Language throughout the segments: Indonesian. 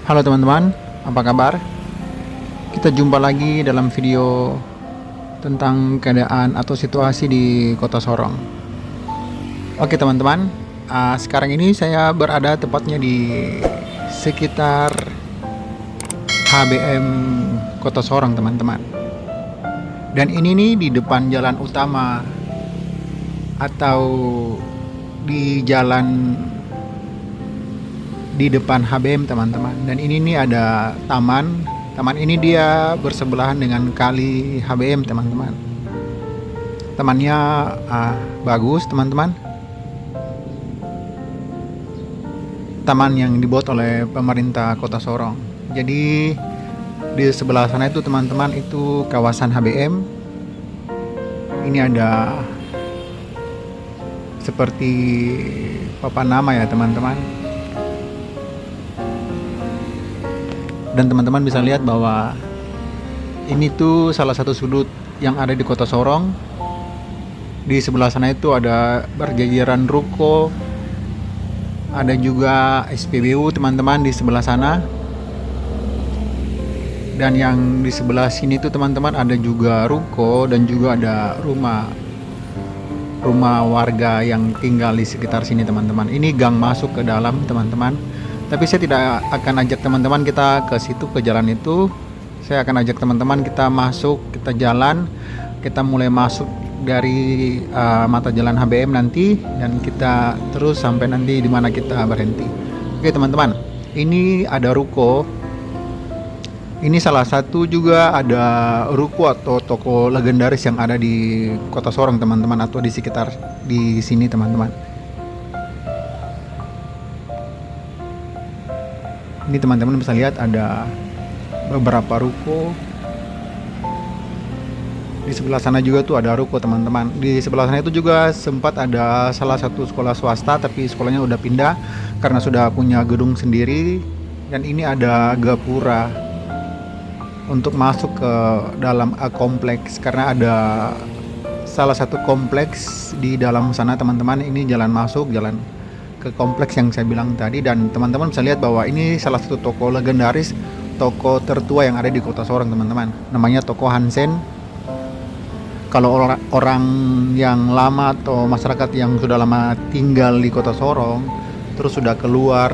Halo teman-teman, apa kabar? Kita jumpa lagi dalam video tentang keadaan atau situasi di Kota Sorong. Oke teman-teman, sekarang ini saya berada tepatnya di sekitar HBM Kota Sorong teman-teman. Dan ini nih di depan jalan utama atau di jalan di depan HBM teman-teman. Dan ini nih ada taman. Taman ini dia bersebelahan dengan kali HBM teman-teman. Tamannya bagus teman-teman. Taman yang dibuat oleh pemerintah Kota Sorong. Jadi di sebelah sana itu teman-teman itu kawasan HBM. Ini ada seperti papan nama ya teman-teman. Dan teman-teman bisa lihat bahwa ini tuh salah satu sudut yang ada di Kota Sorong. Di sebelah sana itu ada berjajaran ruko, ada juga SPBU teman-teman di sebelah sana. Dan yang di sebelah sini tuh teman-teman ada juga ruko dan juga ada rumah warga yang tinggal di sekitar sini teman-teman. Ini gang masuk ke dalam teman-teman. Tapi saya tidak akan ajak teman-teman kita ke situ, ke jalan itu. Saya akan ajak teman-teman kita masuk, kita jalan, kita mulai masuk dari mata jalan HBM nanti, dan kita terus sampai nanti di mana kita berhenti. Oke teman-teman, ini ada ruko. Ini salah satu juga ada ruko atau toko legendaris yang ada di Kota Sorong teman-teman, atau di sekitar di sini teman-teman. Ini teman-teman bisa lihat ada beberapa ruko. Di sebelah sana juga tuh ada ruko teman-teman. Di sebelah sana itu juga sempat ada salah satu sekolah swasta, tapi sekolahnya udah pindah karena sudah punya gedung sendiri. Dan ini ada gapura untuk masuk ke dalam kompleks, karena ada salah satu kompleks di dalam sana teman-teman. Ini jalan masuk, jalan ke kompleks yang saya bilang tadi. Dan teman-teman bisa lihat bahwa ini salah satu toko legendaris, toko tertua yang ada di Kota Sorong teman-teman. Namanya toko Hansen. Kalau orang yang lama atau masyarakat yang sudah lama tinggal di Kota Sorong, terus sudah keluar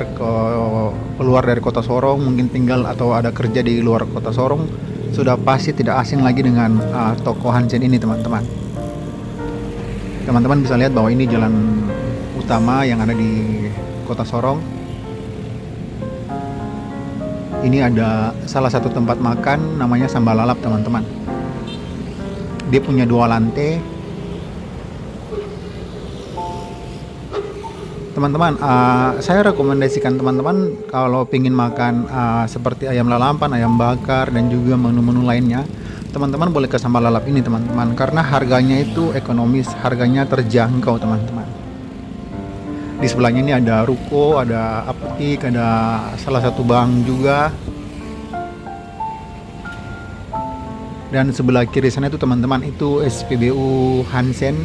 dari Kota Sorong, mungkin tinggal atau ada kerja di luar Kota Sorong, sudah pasti tidak asing lagi dengan toko Hansen ini teman-teman. Teman-teman bisa lihat bahwa ini jalan utama yang ada di Kota Sorong. Ini ada salah satu tempat makan namanya Sambal Lalap teman-teman. Dia punya 2 lantai. Teman-teman, saya rekomendasikan teman-teman kalau ingin makan seperti ayam lalapan, ayam bakar, dan juga menu-menu lainnya, teman-teman boleh ke Sambal Lalap ini teman-teman, karena harganya itu ekonomis, harganya terjangkau teman-teman. Di sebelahnya ini ada ruko, ada apotik, ada salah satu bank juga. Dan sebelah kiri sana itu teman-teman itu SPBU Hansen.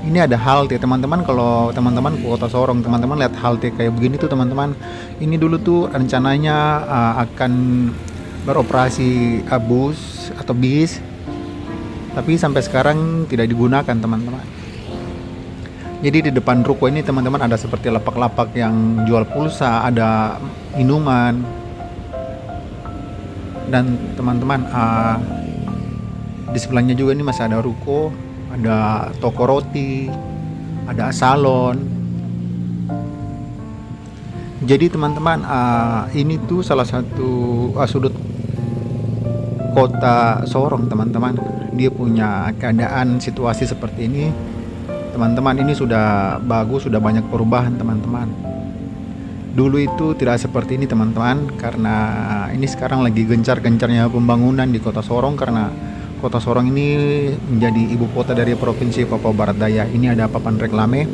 Ini ada halte teman-teman. Kalau teman-teman ke Kota Sorong, teman-teman lihat halte kayak begini tuh teman-teman. Ini dulu tuh rencananya akan beroperasi bus atau bis, tapi sampai sekarang tidak digunakan teman-teman. Jadi di depan ruko ini teman-teman ada seperti lapak-lapak yang jual pulsa, ada minuman. Dan teman-teman di sebelahnya juga ini masih ada ruko, ada toko roti, ada salon. Jadi teman-teman ini tuh salah satu sudut Kota Sorong teman-teman. Dia punya keadaan situasi seperti ini teman-teman. Ini sudah bagus, sudah banyak perubahan teman-teman. Dulu itu tidak seperti ini teman-teman, karena ini sekarang lagi gencar-gencarnya pembangunan di Kota Sorong, karena Kota Sorong ini menjadi ibu kota dari Provinsi Papua Barat Daya. Ini ada papan reklame.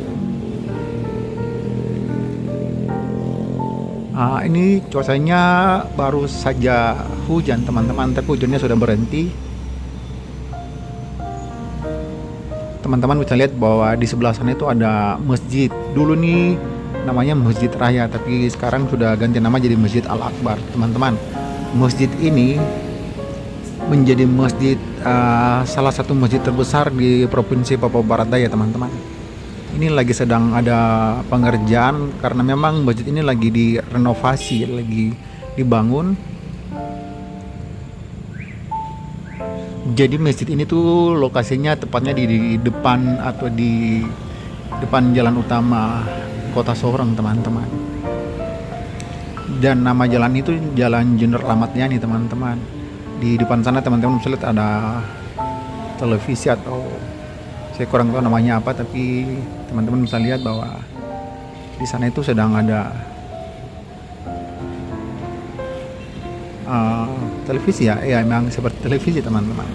Ini cuacanya baru saja hujan teman-teman, tapi hujannya sudah berhenti. Teman-teman bisa lihat bahwa di sebelah sana itu ada masjid. Dulu nih namanya Masjid Raya, tapi sekarang sudah ganti nama jadi Masjid Al Akbar, teman-teman. Masjid ini menjadi masjid salah satu masjid terbesar di provinsi Papua Barat Daya, teman-teman. Ini lagi sedang ada pengerjaan karena memang masjid ini lagi direnovasi, lagi dibangun. Jadi masjid ini tuh lokasinya tepatnya di depan atau di depan jalan utama Kota Sorong, teman-teman. Dan nama jalan itu Jalan Jenderal Ahmad Yani, teman-teman. Di depan sana teman-teman bisa lihat ada televisi atau saya kurang tahu namanya apa, tapi teman-teman bisa lihat bahwa di sana itu sedang ada televisi ya, memang seperti televisi, teman-teman,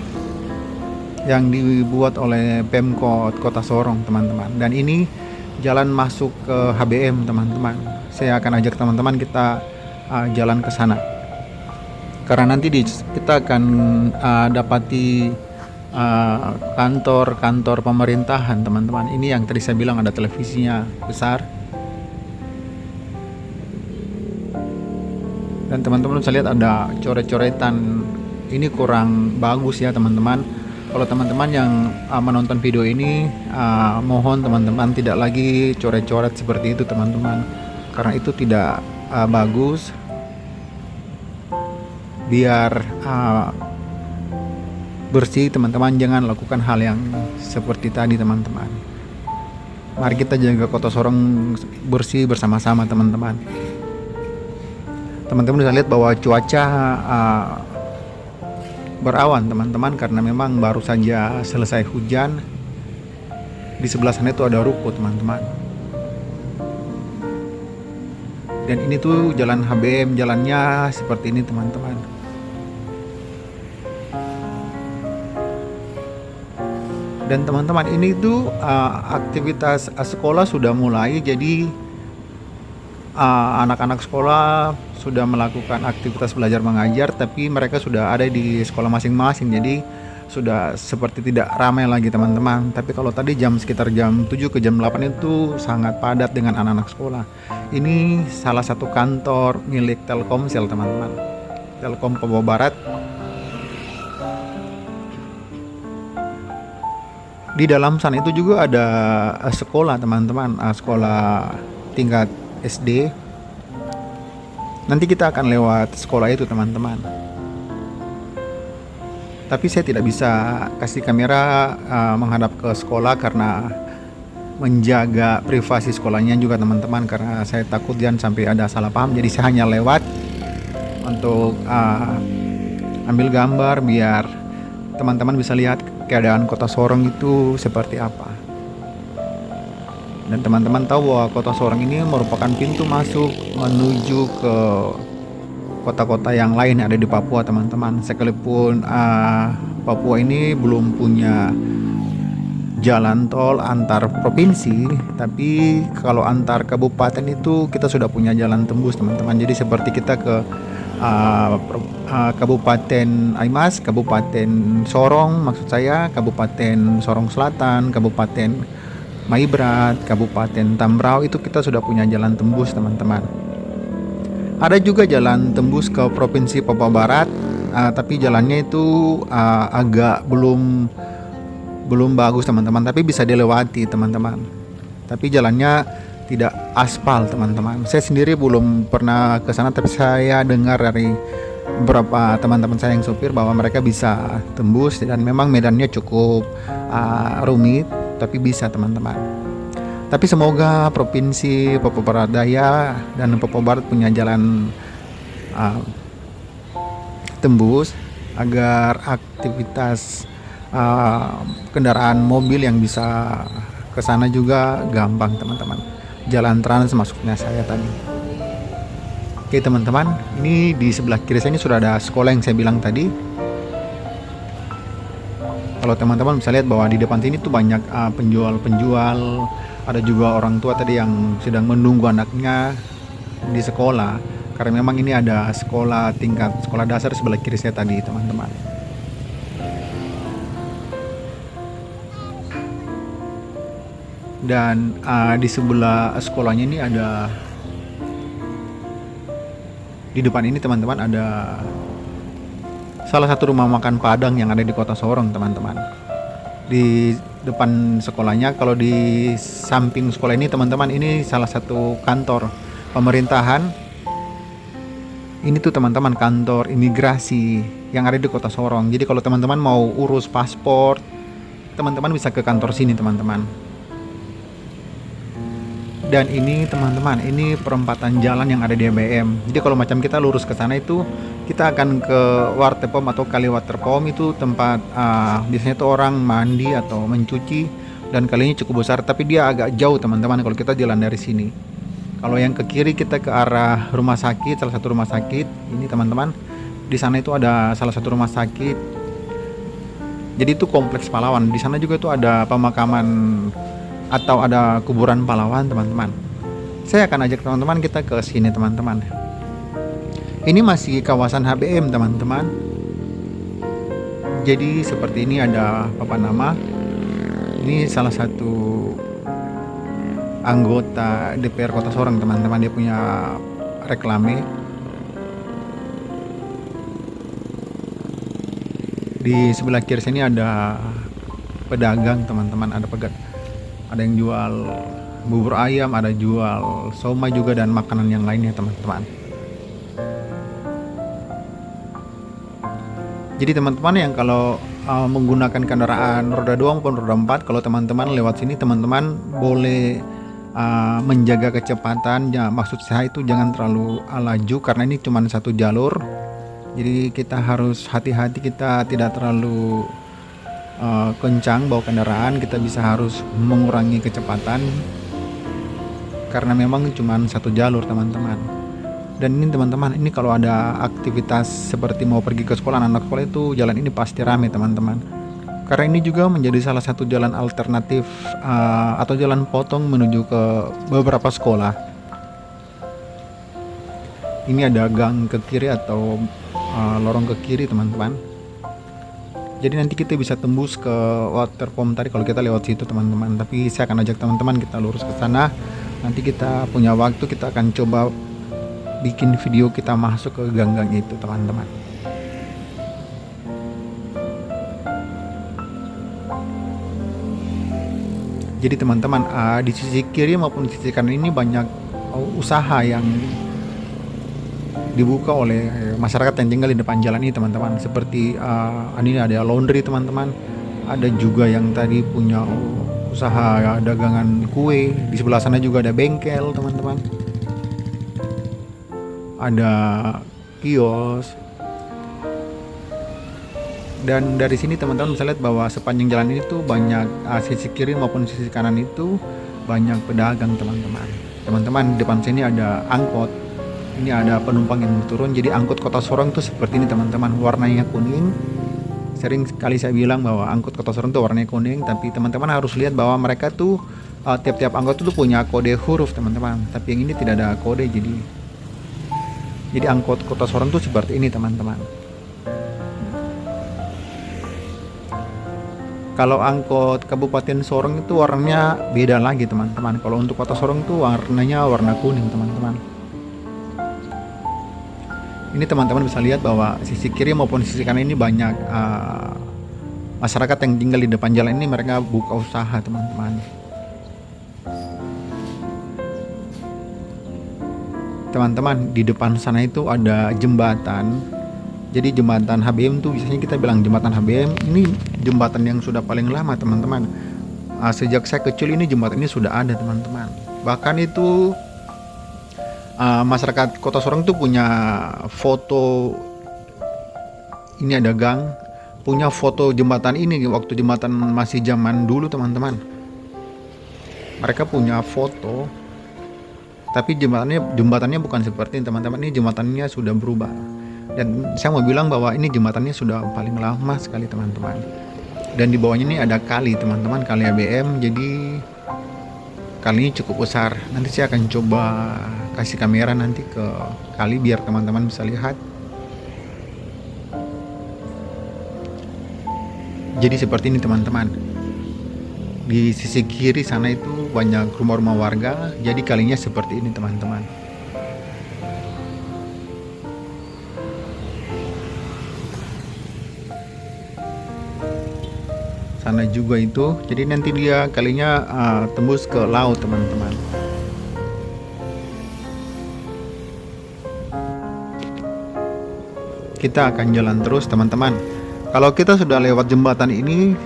yang dibuat oleh Pemkot Kota Sorong, teman-teman. Dan ini jalan masuk ke HBM, teman-teman. Saya akan ajak teman-teman kita jalan ke sana. Karena nanti kita akan dapati kantor-kantor pemerintahan, teman-teman. Ini yang tadi saya bilang ada televisinya besar. Dan teman-teman bisa lihat ada coret-coretan. Ini kurang bagus ya, teman-teman. Kalau teman-teman yang menonton video ini, mohon teman-teman tidak lagi coret-coret seperti itu, teman-teman. Karena itu tidak bagus. Biar bersih, teman-teman, jangan lakukan hal yang seperti tadi, teman-teman. Mari kita jaga Kota Sorong bersih bersama-sama, teman-teman. Teman-teman bisa lihat bahwa cuaca berawan, teman-teman, karena memang baru saja selesai hujan. Di sebelah sana itu ada ruko, teman-teman. Dan ini tuh jalan HBM, jalannya seperti ini, teman-teman. Dan teman-teman, ini tuh aktivitas sekolah sudah mulai, jadi anak-anak sekolah sudah melakukan aktivitas belajar mengajar, tapi mereka sudah ada di sekolah masing-masing, jadi sudah seperti tidak ramai lagi, teman-teman. Tapi kalau tadi sekitar jam 7 ke jam 8 itu sangat padat dengan anak-anak sekolah. Ini salah satu kantor milik Telkomsel, teman-teman, Telkom Papua Barat. Di dalam sana itu juga ada sekolah, teman-teman, sekolah tingkat SD. Nanti kita akan lewat sekolah itu, teman-teman. Tapi saya tidak bisa kasih kamera menghadap ke sekolah karena menjaga privasi sekolahnya juga, teman-teman, karena saya takut jangan sampai ada salah paham. Jadi saya hanya lewat untuk ambil gambar biar teman-teman bisa lihat keadaan Kota Sorong itu seperti apa. Dan teman-teman tahu bahwa Kota Sorong ini merupakan pintu masuk menuju ke kota-kota yang lain yang ada di Papua, teman-teman. Sekalipun Papua ini belum punya jalan tol antar provinsi, tapi kalau antar kabupaten itu kita sudah punya jalan tembus, teman-teman. Jadi seperti kita ke Kabupaten Aimas, Kabupaten Sorong, maksud saya Kabupaten Sorong Selatan, Kabupaten Maibrat, Kabupaten Tambrau, itu kita sudah punya jalan tembus, teman-teman. Ada juga jalan tembus ke Provinsi Papua Barat, tapi jalannya itu agak belum bagus, teman-teman, tapi bisa dilewati, teman-teman. Tapi jalannya tidak aspal, teman-teman. Saya sendiri belum pernah ke sana, tapi saya dengar dari beberapa teman-teman saya yang sopir bahwa mereka bisa tembus, dan memang medannya cukup rumit, tapi bisa, teman-teman. Tapi semoga Provinsi Papua Barat Daya dan Papua Barat punya jalan tembus agar aktivitas kendaraan mobil yang bisa ke sana juga gampang, teman-teman. Jalan trans masuknya saya tadi. Oke, teman-teman, ini di sebelah kiri saya ini sudah ada sekolah yang saya bilang tadi. Kalau teman-teman bisa lihat bahwa di depan sini tuh banyak penjual-penjual, ada juga orang tua tadi yang sedang menunggu anaknya di sekolah, karena memang ini ada sekolah tingkat sekolah dasar di sebelah kiri saya tadi, teman-teman. Dan di sebelah sekolahnya ini ada, di depan ini teman-teman, ada salah satu rumah makan Padang yang ada di Kota Sorong teman-teman. Di depan sekolahnya, kalau di samping sekolah ini teman-teman, ini salah satu kantor pemerintahan. Ini tuh teman-teman kantor imigrasi yang ada di Kota Sorong. Jadi kalau teman-teman mau urus paspor, teman-teman bisa ke kantor sini teman-teman. Dan ini teman-teman, ini perempatan jalan yang ada di ABM. Jadi kalau macam kita lurus ke sana itu, kita akan ke Wartepom atau Kali Waterpom. Itu tempat biasanya tuh orang mandi atau mencuci, dan kalinya cukup besar, tapi dia agak jauh teman-teman kalau kita jalan dari sini. Kalau yang ke kiri kita ke arah rumah sakit, salah satu rumah sakit. Ini teman-teman, di sana itu ada salah satu rumah sakit. Jadi itu kompleks pahlawan. Di sana juga itu ada pemakaman atau ada kuburan pahlawan teman-teman. Saya akan ajak teman-teman kita ke sini teman-teman. Ini masih kawasan HBM teman-teman. Jadi seperti ini ada papan nama. Ini salah satu anggota DPR Kota Sorong teman-teman, dia punya reklame. Di sebelah kiri sini ada pedagang teman-teman, ada yang jual bubur ayam, ada jual somai juga, dan makanan yang lainnya teman-teman. Jadi teman-teman yang kalau menggunakan kendaraan roda 2 maupun roda 4, kalau teman-teman lewat sini, teman-teman boleh menjaga kecepatan. Ya, maksud saya itu jangan terlalu laju karena ini cuma satu jalur. Jadi kita harus hati-hati, kita tidak terlalu kencang bawa kendaraan, kita harus mengurangi kecepatan karena memang cuma satu jalur teman-teman. Dan ini teman-teman, ini kalau ada aktivitas seperti mau pergi ke sekolah, anak sekolah itu jalan ini pasti ramai teman-teman. Karena ini juga menjadi salah satu jalan alternatif atau jalan potong menuju ke beberapa sekolah. Ini ada gang ke kiri atau lorong ke kiri teman-teman. Jadi nanti kita bisa tembus ke Waterpom tadi kalau kita lewat situ teman-teman. Tapi saya akan ajak teman-teman kita lurus ke sana. Nanti kita punya waktu, kita akan coba bikin video kita masuk ke gang-gang itu teman-teman. Jadi teman-teman, di sisi kiri maupun sisi kanan ini banyak usaha yang dibuka oleh masyarakat yang tinggal di depan jalan ini teman-teman. Seperti ini ada laundry teman-teman, ada juga yang tadi punya usaha dagangan kue. Di sebelah sana juga ada bengkel teman-teman, ada kios. Dan dari sini teman-teman bisa lihat bahwa sepanjang jalan ini tuh banyak sisi kiri maupun sisi kanan itu banyak pedagang teman-teman. Teman-teman, di depan sini ada angkot. Ini ada penumpang yang turun. Jadi angkot Kota Sorong tuh seperti ini teman-teman, warnanya kuning. Sering sekali saya bilang bahwa angkot Kota Sorong tuh warnanya kuning, tapi teman-teman harus lihat bahwa mereka tuh tiap-tiap angkot tuh punya kode huruf teman-teman. Tapi yang ini tidak ada kode, jadi angkot Kota Sorong tuh seperti ini teman-teman. Kalau angkot Kabupaten Sorong itu warnanya beda lagi teman-teman. Kalau untuk Kota Sorong tuh warnanya warna kuning teman-teman. Ini teman-teman bisa lihat bahwa sisi kiri maupun sisi kanan ini banyak masyarakat yang tinggal di depan jalan ini, mereka buka usaha teman-teman. Teman-teman, di depan sana itu ada jembatan. Jadi jembatan HBM tuh biasanya kita bilang jembatan HBM. Ini jembatan yang sudah paling lama teman-teman. Sejak saya kecil ini jembatan ini sudah ada teman-teman. Bahkan itu masyarakat Kota Sorong tuh punya foto. Ini ada gang, punya foto jembatan ini waktu jembatan masih zaman dulu teman-teman. Mereka punya foto. Tapi jembatannya bukan seperti ini teman-teman. Ini jembatannya sudah berubah. Dan saya mau bilang bahwa ini jembatannya sudah paling lama sekali teman-teman. Dan di bawahnya ini ada kali teman-teman, kali ABM. Jadi kalinya cukup besar. Nanti saya akan coba kasih kamera nanti ke kali biar teman-teman bisa lihat. Jadi seperti ini teman-teman. Di sisi kiri sana itu banyak rumah-rumah warga, jadi kalinya seperti ini teman-teman. Sana juga itu, jadi nanti dia kalinya tembus ke laut teman-teman. Kita akan jalan terus teman-teman. Kalau kita sudah lewat jembatan ini,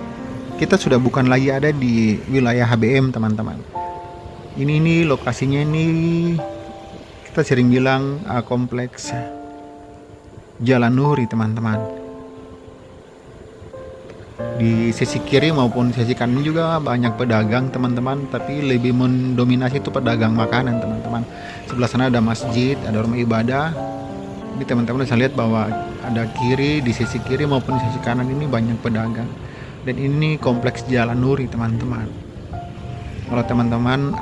kita sudah bukan lagi ada di wilayah HBM teman-teman. Ini lokasinya ini kita sering bilang kompleks Jalan Nuri teman-teman. Di sisi kiri maupun sisi kanan juga banyak pedagang teman-teman, tapi lebih mendominasi itu pedagang makanan teman-teman. Sebelah sana ada masjid, ada rumah ibadah. Ini teman-teman bisa lihat bahwa ada kiri, di sisi kiri maupun di sisi kanan ini banyak pedagang. Dan ini kompleks Jalan Nuri teman-teman. Kalau teman-teman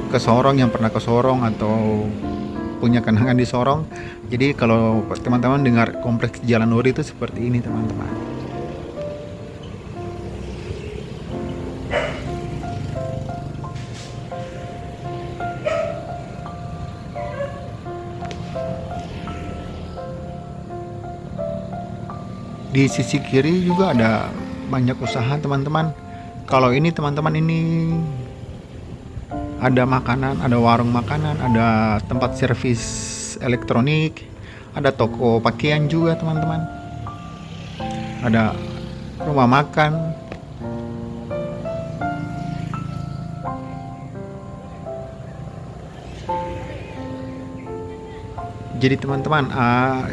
ke Sorong, yang pernah ke Sorong atau punya kenangan di Sorong, jadi kalau teman-teman dengar kompleks Jalan Nuri itu seperti ini teman-teman. Di sisi kiri juga ada banyak usaha teman-teman. Kalau ini teman-teman, ini ada makanan, ada warung makanan, ada tempat servis elektronik, ada toko pakaian juga teman-teman, ada rumah makan. Jadi teman-teman,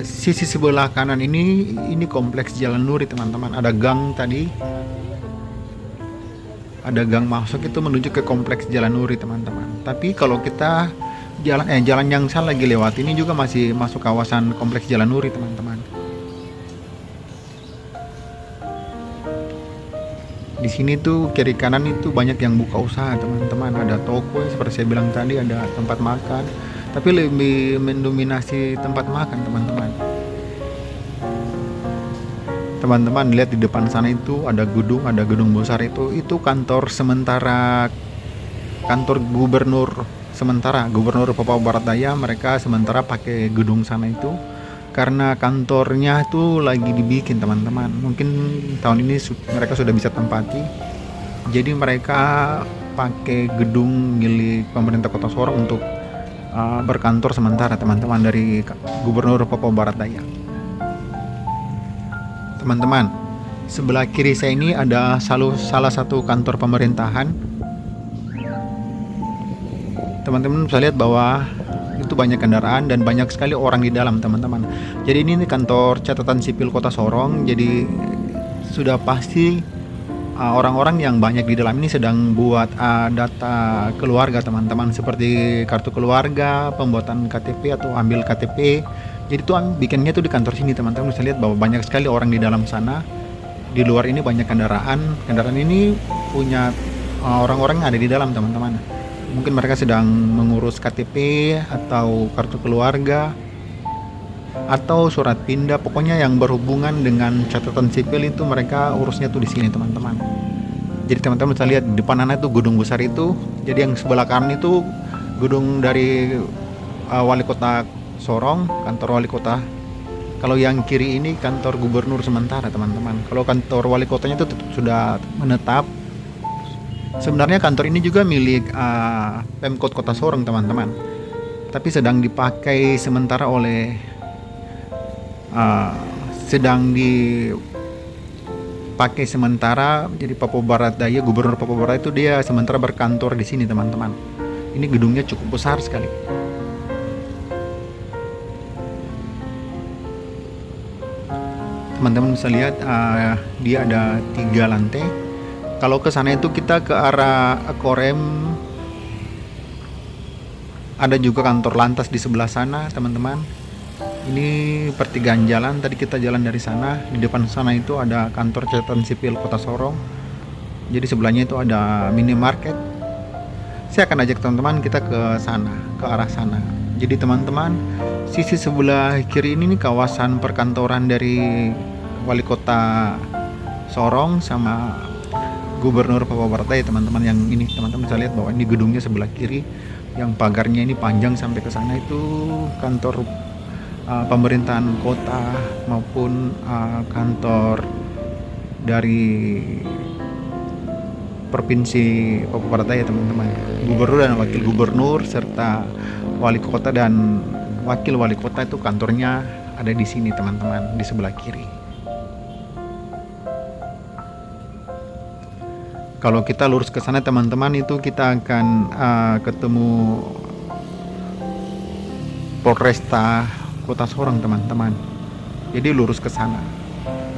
sisi sebelah kanan ini kompleks Jalan Nuri teman-teman. Ada gang tadi, ada gang masuk itu menuju ke kompleks Jalan Nuri teman-teman. Tapi kalau kita jalan yang saya lagi lewat ini juga masih masuk kawasan kompleks Jalan Nuri teman-teman. Di sini tuh kiri kanan itu banyak yang buka usaha teman-teman. Ada toko seperti saya bilang tadi, ada tempat makan, tapi lebih mendominasi tempat makan teman-teman. Teman-teman lihat di depan sana itu ada gedung besar, itu kantor sementara, kantor gubernur sementara, gubernur Papua Barat Daya. Mereka sementara pakai gedung sana itu karena kantornya itu lagi dibikin teman-teman. Mungkin tahun ini mereka sudah bisa tempati, jadi mereka pakai gedung milik pemerintah Kota Sorong untuk berkantor sementara teman-teman dari Gubernur Papua Barat Daya. Teman-teman, sebelah kiri saya ini ada salah satu kantor pemerintahan. Teman-teman bisa lihat bahwa itu banyak kendaraan dan banyak sekali orang di dalam teman-teman. Jadi ini kantor catatan sipil Kota Sorong. Jadi sudah pasti orang-orang yang banyak di dalam ini sedang buat data keluarga teman-teman, seperti kartu keluarga, pembuatan KTP atau ambil KTP. Jadi tuh bikinnya tuh di kantor sini teman-teman. Bisa lihat bahwa banyak sekali orang di dalam sana. Di luar ini banyak kendaraan ini punya orang-orang yang ada di dalam teman-teman. Mungkin mereka sedang mengurus KTP atau kartu keluarga atau surat pindah, pokoknya yang berhubungan dengan catatan sipil itu mereka urusnya tuh di sini teman-teman. Jadi teman-teman bisa lihat di depan sana itu gedung besar itu. Jadi yang sebelah kanan itu gedung dari wali kota Sorong, kantor wali kota. Kalau yang kiri ini kantor gubernur sementara teman-teman. Kalau kantor wali kotanya itu sudah menetap. Sebenarnya kantor ini juga milik Pemkot Kota Sorong teman-teman, tapi sedang dipakai sementara oleh sedang dipakai sementara. Jadi Papua Barat Daya, Gubernur Papua Barat itu dia sementara berkantor di sini teman-teman. Ini gedungnya cukup besar sekali. Teman-teman bisa lihat dia ada 3 lantai. Kalau ke sana itu kita ke arah Korem, ada juga kantor lantas di sebelah sana teman-teman. Ini pertigaan jalan, tadi kita jalan dari sana. Di depan sana itu ada kantor catatan sipil Kota Sorong. Jadi sebelahnya itu ada minimarket. Saya akan ajak teman-teman kita ke sana, ke arah sana. Jadi teman-teman, sisi sebelah kiri ini nih kawasan perkantoran dari wali kota Sorong sama Gubernur Papua Barat Daya teman-teman. Yang ini teman-teman bisa lihat bahwa ini gedungnya sebelah kiri yang pagarnya ini panjang sampai ke sana, itu kantor pemerintahan kota maupun kantor dari Provinsi Papua Barat Daya teman-teman. Gubernur dan wakil gubernur serta wali kota dan wakil wali kota itu kantornya ada di sini teman-teman, di sebelah kiri. Kalau kita lurus ke sana teman-teman, itu kita akan ketemu Polresta Kota Sorong teman-teman. Jadi lurus ke sana.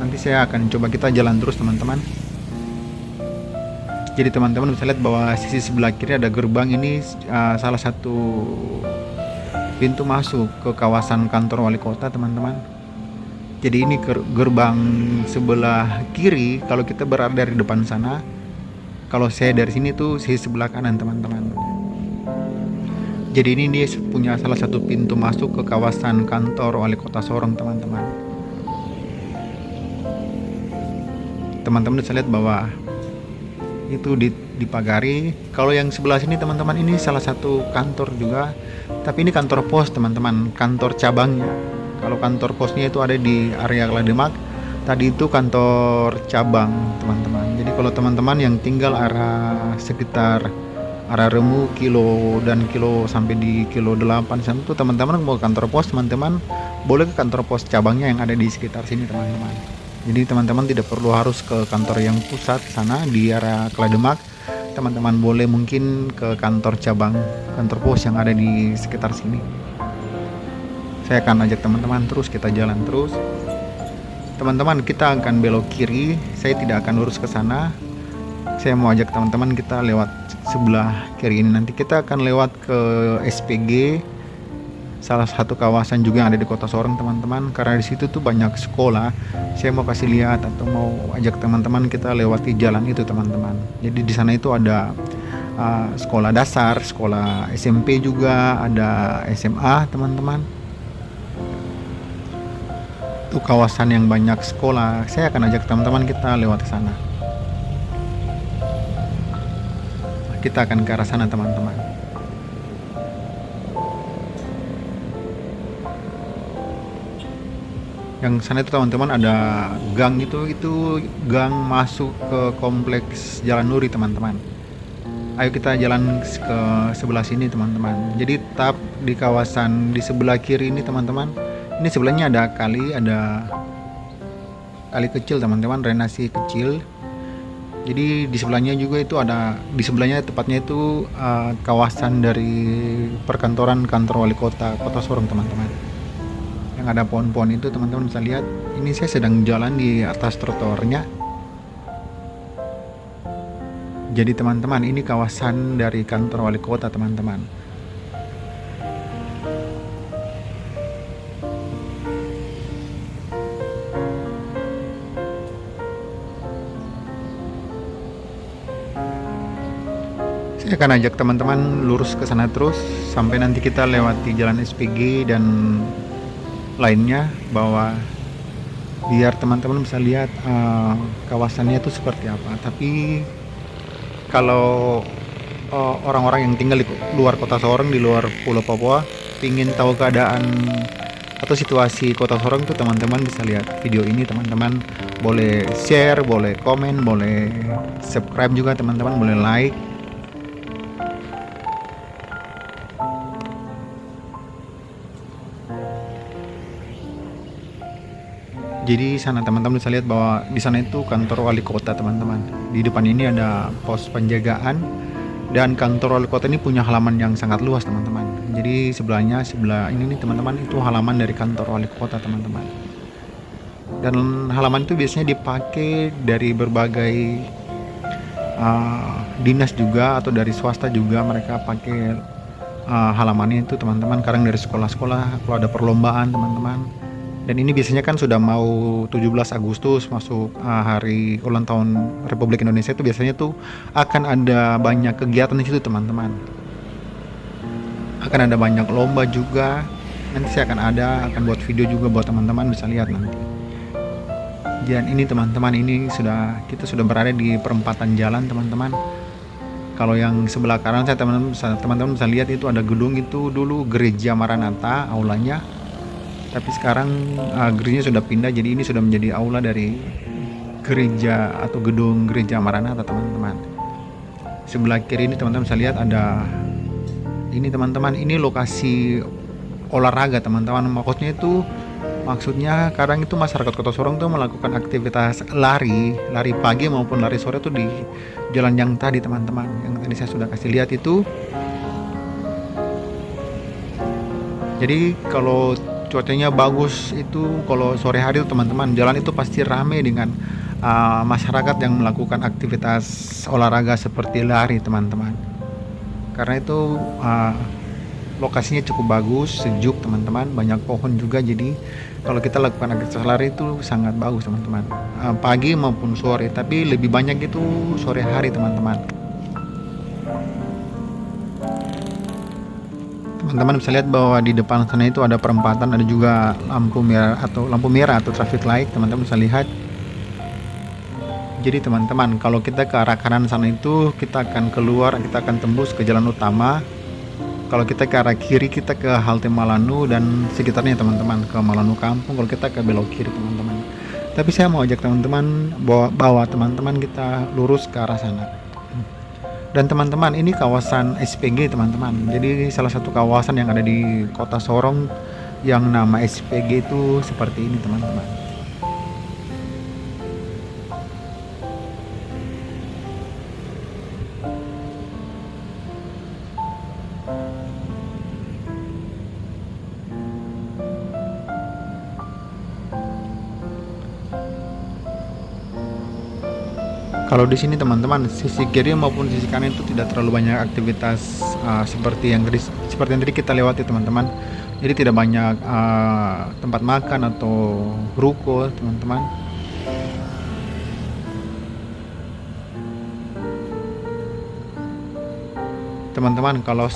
Nanti saya akan coba kita jalan terus teman-teman. Jadi teman-teman bisa lihat bahwa sisi sebelah kiri ada gerbang, ini salah satu pintu masuk ke kawasan kantor wali kota teman-teman. Jadi ini gerbang sebelah kiri kalau kita berada dari depan sana. Kalau saya dari sini tuh sisi sebelah kanan teman-teman. Jadi ini dia punya salah satu pintu masuk ke kawasan kantor wali kota Sorong teman-teman. Teman-teman bisa lihat bahwa itu dipagari. Kalau yang sebelah sini teman-teman, ini salah satu kantor juga, tapi ini kantor pos teman-teman, kantor cabangnya. Kalau kantor posnya itu ada di area Klademak, tadi itu kantor cabang teman-teman. Jadi kalau teman-teman yang tinggal sekitar arah Remu kilo sampai di kilo 8 sana tuh teman-teman mau kantor pos, teman-teman boleh ke kantor pos cabangnya yang ada di sekitar sini teman-teman. Jadi teman-teman tidak perlu harus ke kantor yang pusat sana di area Klademak. Teman-teman boleh mungkin ke kantor cabang, kantor pos yang ada di sekitar sini. Saya akan ajak teman-teman terus, kita jalan terus. Teman-teman, kita akan belok kiri. Saya tidak akan lurus ke sana. Saya mau ajak teman-teman kita lewat sebelah kiri ini. Nanti kita akan lewat ke SPG, salah satu kawasan juga yang ada di Kota Sorong teman-teman, karena di situ tuh banyak sekolah. Saya mau kasih lihat atau mau ajak teman-teman kita lewati jalan itu teman-teman. Jadi di sana itu ada sekolah dasar, sekolah SMP juga, ada SMA teman-teman. Itu kawasan yang banyak sekolah. Saya akan ajak teman-teman kita lewat ke sana. Kita akan ke arah sana teman-teman. Yang sana itu teman-teman ada gang, itu gang masuk ke kompleks Jalan Nuri teman-teman. Ayo kita jalan ke sebelah sini teman-teman. Jadi tap di kawasan di sebelah kiri ini teman-teman. Ini sebelahnya ada kali kecil teman-teman, drainasi kecil. Jadi di sebelahnya juga itu ada, di sebelahnya tepatnya itu kawasan dari perkantoran kantor wali kota Kota Sorong teman-teman. Yang ada pohon-pohon itu teman-teman bisa lihat. Ini saya sedang jalan di atas trotoarnya. Jadi teman-teman, ini kawasan dari kantor wali kota teman-teman. Saya akan ajak teman-teman lurus ke sana terus sampai nanti kita lewati jalan SPG dan lainnya, bahwa biar teman-teman bisa lihat kawasannya itu seperti apa. Tapi kalau orang-orang yang tinggal di luar Kota Sorong, di luar Pulau Papua, ingin tahu keadaan atau situasi Kota Sorong, tuh teman-teman bisa lihat video ini. Teman-teman boleh share, boleh komen, boleh subscribe juga teman-teman, boleh like. Jadi sana teman-teman bisa lihat bahwa di sana itu kantor wali kota teman-teman. Di depan ini ada pos penjagaan, dan kantor wali kota ini punya halaman yang sangat luas teman-teman. Jadi sebelah ini nih teman-teman, itu halaman dari kantor wali kota teman-teman. Dan halaman itu biasanya dipakai dari berbagai dinas juga, atau dari swasta juga mereka pakai halamannya itu teman-teman. Kadang dari sekolah-sekolah kalau ada perlombaan teman-teman. Dan ini biasanya kan sudah mau 17 Agustus masuk hari ulang tahun Republik Indonesia, itu biasanya tuh akan ada banyak kegiatan di situ teman-teman. Akan ada banyak lomba juga. Nanti saya akan buat video juga buat teman-teman bisa lihat nanti. Dan ini teman-teman, ini kita sudah berada di perempatan jalan teman-teman. Kalau yang sebelah kanan saya teman-teman bisa lihat itu ada gedung, itu dulu gereja Maranatha aulanya. Tapi sekarang gerejanya sudah pindah, jadi ini sudah menjadi aula dari gereja atau gedung gereja Maranatha teman-teman. Sebelah kiri ini teman-teman bisa lihat ada ini teman-teman, ini lokasi olahraga teman-teman. Maksudnya kadang itu masyarakat Kota Sorong tuh melakukan aktivitas lari pagi maupun lari sore tuh di jalan yang tadi teman-teman, yang tadi saya sudah kasih lihat itu. Jadi kalau cuacanya bagus itu, kalau sore hari itu teman-teman, jalan itu pasti ramai dengan masyarakat yang melakukan aktivitas olahraga seperti lari teman-teman. Karena itu lokasinya cukup bagus, sejuk teman-teman, banyak pohon juga, jadi kalau kita lakukan aktivitas lari itu sangat bagus teman-teman, pagi maupun sore, tapi lebih banyak itu sore hari teman-teman. Teman-teman bisa lihat bahwa di depan sana itu ada perempatan, ada juga lampu merah atau traffic light, teman-teman bisa lihat. Jadi teman-teman, kalau kita ke arah kanan sana itu kita akan keluar, kita akan tembus ke jalan utama. Kalau kita ke arah kiri kita ke halte Malanu dan sekitarnya teman-teman, ke Malanu Kampung. Kalau kita ke belok kiri teman-teman. Tapi saya mau ajak teman-teman bawa teman-teman kita lurus ke arah sana. Dan teman-teman, ini kawasan SPG teman-teman. Jadi salah satu kawasan yang ada di Kota Sorong yang nama SPG itu seperti ini teman-teman. Kalau di sini teman-teman, sisi kiri maupun sisi kanan itu tidak terlalu banyak aktivitas seperti yang tadi kita lewati teman-teman. Jadi tidak banyak tempat makan atau ruko teman-teman. Teman-teman, kalau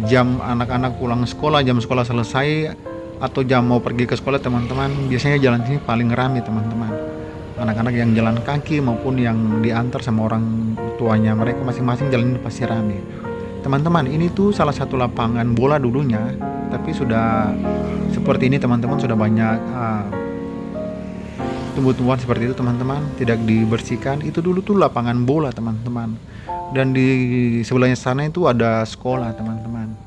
jam anak-anak pulang sekolah, jam sekolah selesai atau jam mau pergi ke sekolah teman-teman, biasanya jalan sini paling ramai teman-teman. Anak-anak yang jalan kaki maupun yang diantar sama orang tuanya mereka masing-masing, jalan ini pasti ramai. Teman-teman, ini tuh salah satu lapangan bola dulunya, tapi sudah seperti ini teman-teman, sudah banyak tumbuh-tumbuhan seperti itu teman-teman, tidak dibersihkan. Itu dulu tuh lapangan bola teman-teman. Dan di sebelahnya sana itu ada sekolah teman-teman.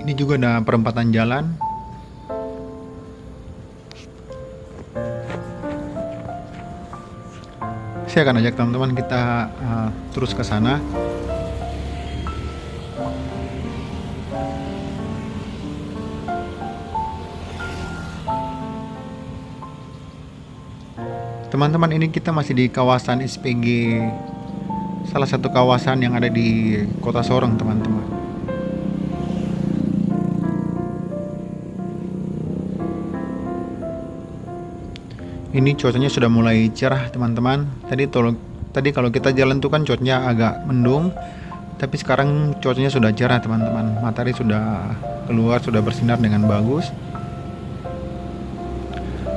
Ini juga ada perempatan jalan. Saya akan ajak teman-teman kita terus ke sana. Teman-teman, ini kita masih di kawasan SPG, salah satu kawasan yang ada di Kota Sorong teman-teman. Ini cuacanya sudah mulai cerah teman-teman. Tadi kalau kita jalan tuh kan cuacanya agak mendung, tapi sekarang cuacanya sudah cerah teman-teman. Matahari sudah keluar, sudah bersinar dengan bagus.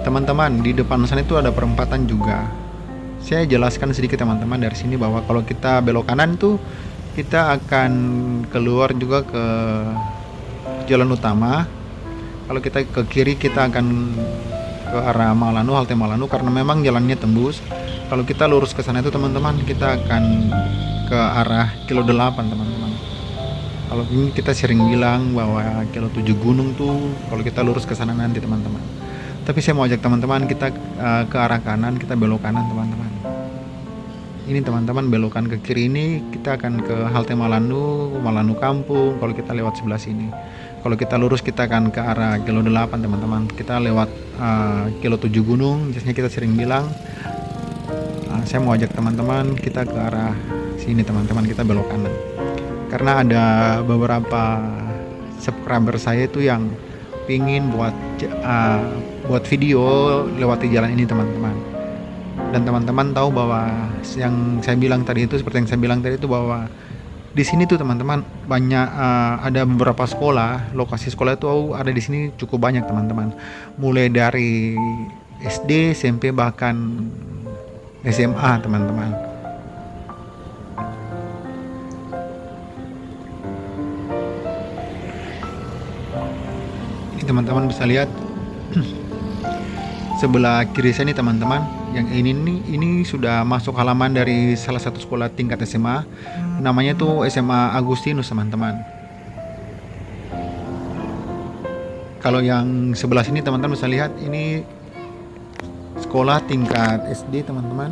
Teman-teman, di depan sana itu ada perempatan juga. Saya jelaskan sedikit teman-teman dari sini bahwa kalau kita belok kanan tuh kita akan keluar juga ke jalan utama. Kalau kita ke kiri kita akan ke arah Malanu, halte Malanu, karena memang jalannya tembus. Kalau kita lurus ke sana itu teman-teman, kita akan ke arah kilo 8 teman-teman. Kalau ini kita sering bilang bahwa kilo 7 gunung tuh kalau kita lurus ke sana nanti teman-teman. Tapi saya mau ajak teman-teman kita ke arah kanan, kita belok kanan teman-teman. Ini teman-teman, belokan ke kiri ini kita akan ke halte Malanu Kampung. Kalau kita lewat sebelah sini. Kalau kita lurus kita akan ke arah kilo 8 teman-teman. Kita lewat kilo 7 gunung, biasanya kita sering bilang. Saya mau ajak teman-teman kita ke arah sini teman-teman, kita belok kanan. Karena ada beberapa subscriber saya itu yang pingin buat video lewati jalan ini teman-teman. Dan teman-teman tahu bahwa yang saya bilang tadi itu, seperti yang saya bilang tadi itu, bahwa di sini tuh teman-teman banyak ada beberapa sekolah, lokasi sekolah itu ada di sini cukup banyak teman-teman. Mulai dari SD, SMP, bahkan SMA teman-teman. Ini teman-teman bisa lihat sebelah kiri saya nih teman-teman, yang ini sudah masuk halaman dari salah satu sekolah tingkat SMA, namanya tuh SMA Agustinus teman-teman. Kalau yang sebelah sini teman-teman bisa lihat, ini sekolah tingkat SD teman-teman.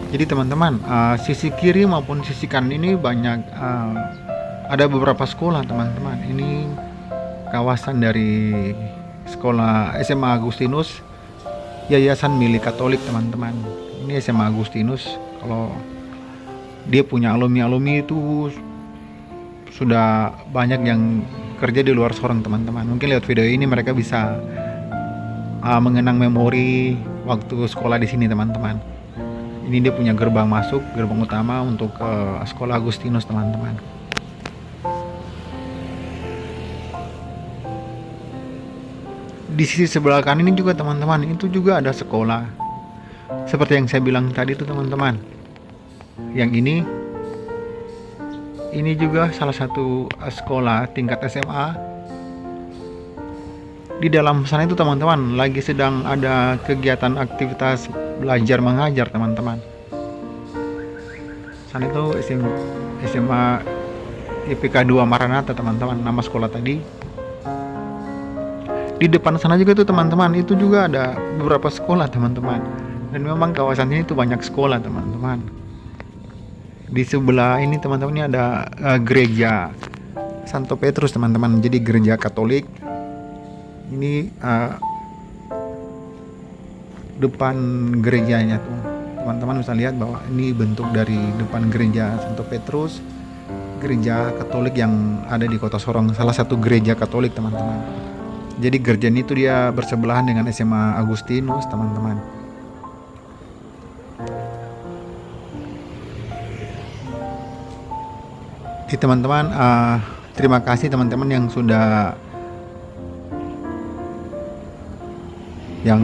Jadi teman-teman, sisi kiri maupun sisi kanan ini banyak ada beberapa sekolah teman-teman. Ini kawasan dari sekolah SMA Agustinus, yayasan milik Katolik teman-teman. Ini SMA Agustinus. Kalau dia punya alumni itu sudah banyak yang kerja di luar Sorong teman-teman. Mungkin lewat video ini mereka bisa mengenang memori waktu sekolah di sini teman-teman. Ini dia punya gerbang masuk, gerbang utama untuk sekolah Agustinus teman-teman. Di sisi sebelah kanan ini juga teman-teman, itu juga ada sekolah. Seperti yang saya bilang tadi itu teman-teman. Yang ini juga salah satu sekolah tingkat SMA. Di dalam sana itu teman-teman lagi sedang ada kegiatan aktivitas belajar mengajar teman-teman. Sana itu SMA IPK 2 Maranatha teman-teman, nama sekolah tadi. Di depan sana juga tuh teman-teman, itu juga ada beberapa sekolah teman-teman. Dan memang kawasan ini tuh banyak sekolah teman-teman. Di sebelah ini teman-teman ini ada gereja Santo Petrus teman-teman. Jadi gereja Katolik. Ini depan gerejanya tuh. Teman-teman bisa lihat bahwa ini bentuk dari depan gereja Santo Petrus, gereja Katolik yang ada di Kota Sorong, salah satu gereja Katolik teman-teman. Jadi gereja ini tuh dia bersebelahan dengan SMA Agustinus teman-teman. Jadi teman-teman, terima kasih teman-teman yang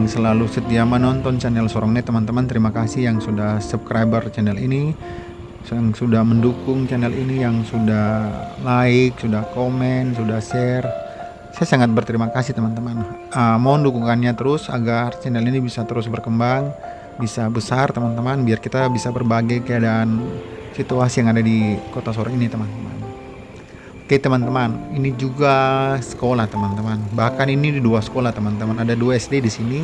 selalu setia menonton channel Sorongnet teman-teman. Terima kasih yang sudah subscriber channel ini, yang sudah mendukung channel ini, yang sudah like, sudah komen, sudah share. Saya sangat berterima kasih teman-teman. Mohon dukungannya terus agar channel ini bisa terus berkembang, bisa besar teman-teman, biar kita bisa berbagi keadaan situasi yang ada di Kota Sorong ini teman-teman. Oke teman-teman, ini juga sekolah teman-teman. Bahkan ini di 2 sekolah teman-teman. Ada 2 SD di sini.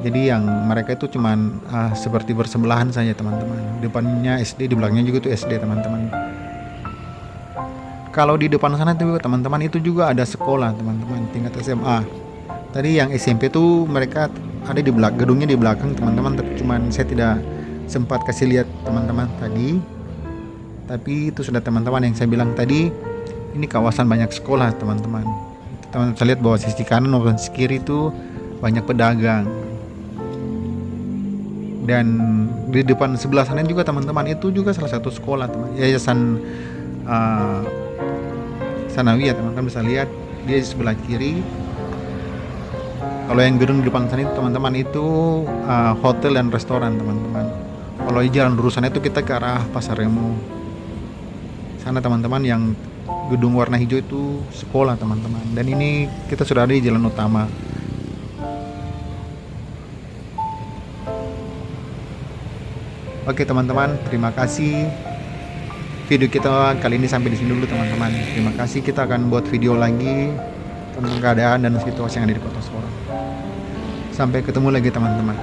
Jadi yang mereka itu cuman seperti bersebelahan saja teman-teman. Depannya SD, di belakangnya juga tuh SD teman-teman. Kalau di depan sana tuh teman-teman itu juga ada sekolah teman-teman tingkat SMA. Tadi yang SMP tuh mereka ada di belakang, gedungnya di belakang teman-teman. Cuman saya tidak sempat kasih lihat teman-teman tadi. Tapi itu sudah teman-teman yang saya bilang tadi, ini kawasan banyak sekolah teman-teman. Teman-teman bisa lihat bahwa sisi kanan maupun sisi kiri itu banyak pedagang. Dan di depan sebelah sana juga teman-teman, itu juga salah satu sekolah teman, yayasan Sanawiyah teman-teman bisa lihat dia di sebelah kiri. Kalau yang gedung di depan sana itu teman-teman itu hotel dan restoran teman-teman. Kalau di jalan lurusan itu kita ke arah Pasar Remo. Sana teman-teman yang gedung warna hijau itu sekolah teman-teman. Dan ini kita sudah ada di jalan utama. Oke teman-teman, terima kasih. Video kita kali ini sampai di sini dulu teman-teman. Terima kasih, kita akan buat video lagi tentang keadaan dan situasi yang ada di Kota Sorong. Sampai ketemu lagi teman-teman.